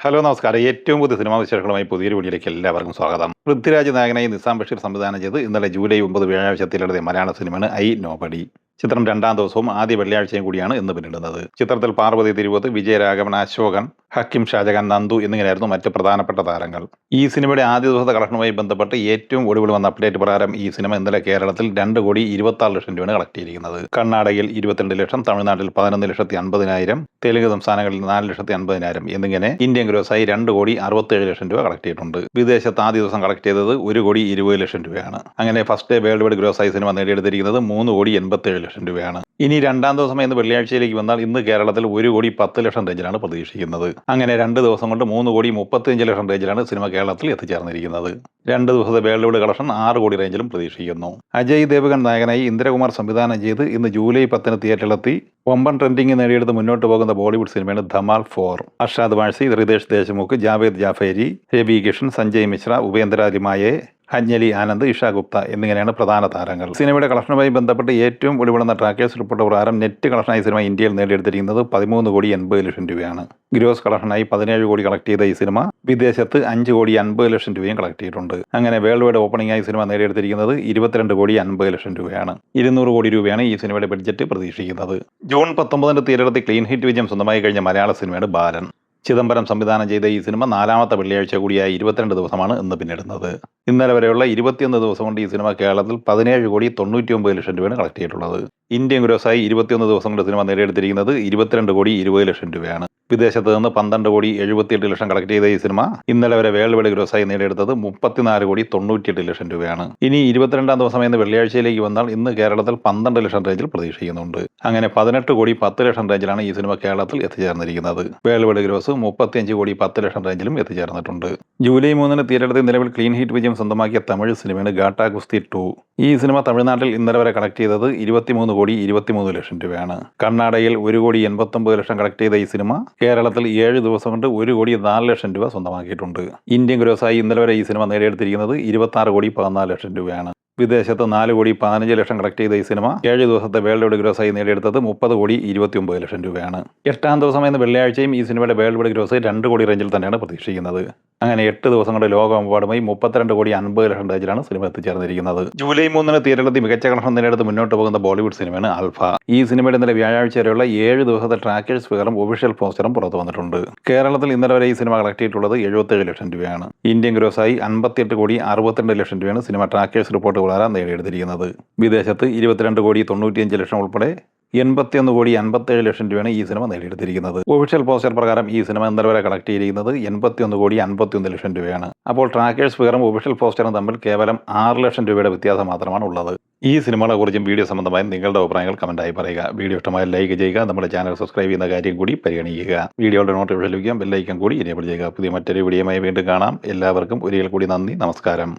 Hello നമസ്കാരം. ഏറ്റവും പുതിയ സിനിമാ വിശേഷങ്ങളുമായി പുതിയൊരു വീഡിയോയിലേക്ക് എല്ലാവർക്കും സ്വാഗതം. പൃഥ്വിരാജ് നായകനായി നിസാം ബഷീർ സംവിധാനം ചെയ്ത് ഇന്നലെ ജൂലൈ 9 വ്യാഴാഴ്ച തിരഞ്ഞെടുത്ത മലയാള സിനിമയാണ് ഐ നോബഡി. ചിത്രം രണ്ടാം ദിവസവും ആദ്യ വെള്ളിയാഴ്ചയും കൂടിയാണ് ഇന്ന് പിന്നിടുന്നത്. ചിത്രത്തിൽ പാർവതി തിരുവോത്ത്, വിജയരാഘവൻ, അശോകൻ, ഹക്കിം ഷാജഹാൻ, നന്ദു എന്നിങ്ങനെയായിരുന്നു മറ്റ് പ്രധാനപ്പെട്ട താരങ്ങൾ. ഈ സിനിമയുടെ ആദ്യ ദിവസത്തെ കളക്ഷനുമായി ബന്ധപ്പെട്ട് ഏറ്റവും ഒടുവിൽ വന്ന അപ്ഡേറ്റ് പ്രകാരം ഈ സിനിമ ഇന്നലെ കേരളത്തിൽ 2,26,00,000 രൂപയാണ് കളക്ട് ചെയ്തിരിക്കുന്നത്. കർണാടകയിൽ 22 ലക്ഷം, തമിഴ്നാട്ടിൽ 11,50,000, തെലുങ്ക് സംസ്ഥാനങ്ങളിൽ 4,50,000 എന്നിങ്ങനെ ഇന്ത്യൻ ഗ്രോസായി 2,67,00,000 രൂപ കളക്ട് ചെയ്തിട്ടുണ്ട്. വിദേശത്ത് ആദ്യ ദിവസം കളക്ട് ചെയ്തത് 1,20,00,000 രൂപയാണ്. അങ്ങനെ ഫസ്റ്റ് ഡേ വേൾഡ് വൈഡ് ഗ്രോസായി സിനിമ നേടിയെടുത്തിരിക്കുന്നത് 3,87,00,000 രൂപയാണ്. ഇനി രണ്ടാം ദിവസം ഇന്ന് വെള്ളിയാഴ്ചയിലേക്ക് വന്നാൽ ഇന്ന് കേരളത്തിൽ 1,10,00,000 റേഞ്ചിലാണ് പ്രതീക്ഷിക്കുന്നത്. അങ്ങനെ 2 ദിവസം കൊണ്ട് 3,35,00,000 റേഞ്ചിലാണ് സിനിമ കേരളത്തിൽ എത്തിച്ചേർന്നിരിക്കുന്നത്. 2 ദിവസത്തെ വേൾഡ് വൈഡ് കളക്ഷൻ 6 കോടി റേഞ്ചിലും പ്രതീക്ഷിക്കുന്നു. അജയ് ദേവ്ഗൺ നായകനായി ഇന്ദ്രകുമാർ സംവിധാനം ചെയ്ത് ഇന്ന് ജൂലൈ 10 തിയേറ്ററിലെത്തി വമ്പൻ ട്രെൻഡിംഗ് നേടിയെടുത്ത് മുന്നോട്ട് പോകുന്ന ബോളിവുഡ് സിനിമയാണ് ധമാൽ 4. അർഷാദ് വാഴ്സി, റിതേഷ് ദേശ്മുഖ്, ജാവേദ് ജാഫേരി, രവി കിഷൻ, സഞ്ജയ് മിശ്ര, ഉപേന്ദ്ര ലിമായെ, അഞ്ജലി ആനന്ദ്, ഇഷ ഗുപ്ത എന്നിങ്ങനെയാണ് പ്രധാന താരങ്ങൾ. സിനിമയുടെ കളക്ഷനുമായി ബന്ധപ്പെട്ട് ഏറ്റവും ഒടുവിടുന്ന ട്രാക്കേഴ്സ് റിപ്പോർട്ട് പ്രകാരം നെറ്റ് കളക്ഷനായി സിനിമ ഇന്ത്യയിൽ നേടിയെടുത്തിരിക്കുന്നത് 13,80,00,000 രൂപയാണ്. ഗ്രോസ് കളക്ഷനായി 17 കോടി കളക്ട് ചെയ്ത ഈ സിനിമ വിദേശത്ത് 5,50,00,000 രൂപയും കളക്ട് ചെയ്തിട്ടുണ്ട്. അങ്ങനെ വേൾഡ് വൈഡ് ഓപ്പണിംഗ് ആയി സിനിമ നേടിയെടുത്തിരിക്കുന്നത് 22,50,00,000 രൂപയാണ്. 200 കോടി രൂപയാണ് ഈ സിനിമയുടെ ബഡ്ജറ്റ് പ്രതീക്ഷിക്കുന്നത്. ജൂൺ 19 തിയേറ്ററിൽ ക്ലീൻ ഹിറ്റ് വിജയം സ്വന്തമായി കഴിഞ്ഞ മലയാള സിനിമയാണ് ബാലൻ. ചിദംബരം സംവിധാനം ചെയ്ത ഈ സിനിമ 4ാമത്തെ വെള്ളിയാഴ്ച കൂടിയായ 22 ദിവസമാണ് ഇന്ന് പിന്നിടുന്നത്. ഇന്നലെ വരെയുള്ള 21 ദിവസം കൊണ്ട് ഈ സിനിമ കേരളത്തിൽ 17,99,00,000 രൂപയാണ് കളക്ട് ചെയ്തിട്ടുള്ളത്. ഇന്ത്യൻ ഗ്രോസായി 21 ദിവസം കൊണ്ട് സിനിമ നേടിയെടുത്തിരിക്കുന്നത് 22,20,00,000 രൂപയാണ്. വിദേശത്ത് നിന്ന് 12,78,00,000 കളക്ട് ചെയ്ത ഈ സിനിമ ഇന്നലെ വരെ വേൾഡ് വൈഡ് ഗ്രോസായി നേടിയെടുത്തത് 34,98,00,000 രൂപയാണ്. ഇനി 22ാം ദിവസം ഇന്ന് വെള്ളിയാഴ്ചയിലേക്ക് വന്നാൽ ഇന്ന് കേരളത്തിൽ 12 ലക്ഷം റേഞ്ചിൽ പ്രതീക്ഷിക്കുന്നുണ്ട്. അങ്ങനെ 18,10,00,000 റേഞ്ചിലാണ് ഈ സിനിമ കേരളത്തിൽ എത്തിച്ചേർന്നിരിക്കുന്നത്. വേൾഡ് വൈഡ് ഗ്രോസ് 35,10,00,000 റേഞ്ചിലും എത്തിച്ചേർന്നിട്ടുണ്ട്. ജൂലൈ 3 തിയേറ്ററിൽ നിലവിൽ ക്ലീൻ ഹിറ്റ് വിജയം സ്വന്തമാക്കിയ തമിഴ് സിനിമയാണ് ഗാട്ടാ ഗുസ്തി 2. ഈ സിനിമ തമിഴ്നാട്ടിൽ ഇന്നലെ വരെ കളക്ട് ചെയ്തത് 23,23,00,000 രൂപയാണ്. കർണാടകയിൽ 1,89,00,000 കളക്ട് ചെയ്ത ഈ സിനിമ കേരളത്തിൽ 7 ദിവസം കൊണ്ട് 1,04,00,000 രൂപ സ്വന്തമാക്കിയിട്ടുണ്ട്. ഇന്ത്യൻ ഗ്രോസായി ഇന്നലെ വരെ ഈ സിനിമ നേടിയെടുത്തിരിക്കുന്നത് 26,14,00,000 രൂപയാണ്. വിദേശത്ത് 4,15,00,000 കളക്ട് ചെയ്ത ഈ സിനിമ 7 ദിവസത്തെ വേൾഡ് വൈഡ് ഗ്രോസായി നേടിയെടുത്തത് 30,29,00,000 രൂപയാണ്. 8ാം ദിവസം എന്ന വെള്ളിയാഴ്ചയും ഈ സിനിമയുടെ വേൾഡ് വൈഡ് ഗ്രോസ് 2 കോടി റേഞ്ചിൽ തന്നെയാണ് പ്രതീക്ഷിക്കുന്നത്. അങ്ങനെ 8 ദിവസം കൊണ്ട് ലോകമെമ്പാടുമായി 32,50,00,000 റേഞ്ചിലാണ് സിനിമ എത്തിച്ചേർന്നിരിക്കുന്നത്. ജൂലൈ 3 തിയേറ്ററിലെത്തി മികച്ച കളക്ഷൻ നേടിയെടുത്ത് മുന്നോട്ട് പോകുന്ന ബോളിവുഡ് സിനിമയാണ് ആൽഫ. ഈ സിനിമയുടെ ഇന്നലെ വ്യാഴാഴ്ച വരെയുള്ള 7 ദിവസത്തെ ട്രാക്കേഴ്സ് ഫിഗറും ഒഫീഷ്യൽ പോസ്റ്ററും പുറത്തു വന്നിട്ടുണ്ട്. കേരളത്തിൽ ഇന്നലെ വരെ ഈ സിനിമ കളക്ട് ചെയ്തിട്ടുള്ളത് 77 ലക്ഷം രൂപയാണ്. ഇന്ത്യൻ ഗ്രോസായി 58,62,00,000 രൂപയാണ് സിനിമ ട്രാക്കേഴ്സ് റിപ്പോർട്ട് പ്രകാരം നേടിയെടുത്തിരിക്കുന്നത്. വിദേശത്ത് 22,95,00,000 ഉൾപ്പെടെ 81,57,00,000 രൂപയാണ് ഈ സിനിമ നേടിയെടുത്തിരിക്കുന്നത്. ഒഫീഷ്യൽ പോസ്റ്റർ പ്രകാരം ഈ സിനിമ ഇന്നലെ വരെ കളക്ട് ചെയ്തിരിക്കുന്നത് 81,51,00,000 രൂപയാണ്. അപ്പോൾ ട്രാക്കേഴ്സ് ഫിഗറും ഒഫീഷ്യൽ പോസ്റ്ററും തമ്മിൽ കേവലം 6 ലക്ഷം രൂപയുടെ വ്യത്യാസം മാത്രമാണ് ഉള്ളത്. ഈ സിനിമകളെ കുറിച്ചും വീഡിയോ സംബന്ധമായി നിങ്ങളുടെ അഭിപ്രായങ്ങൾ കമൻറ്റായി പറയുക. വീഡിയോ ഇഷ്ടമായി ലൈക്ക് ചെയ്യുക. നമ്മുടെ ചാനൽ സബ്സ്ക്രൈബ് ചെയ്യുന്ന കാര്യം കൂടി പരിഗണിക്കുക. വീഡിയോയുടെ നോട്ടിഫിക്കേഷൻ ലഭിക്കാൻ ബെല്ലൈക്കൺ കൂടി എനേബിൾ ചെയ്യുക. പുതിയ മറ്റൊരു വീഡിയോയുമായി വീണ്ടും കാണാം. എല്ലാവർക്കും ഒരിക്കൽ കൂടി നന്ദി, നമസ്കാരം.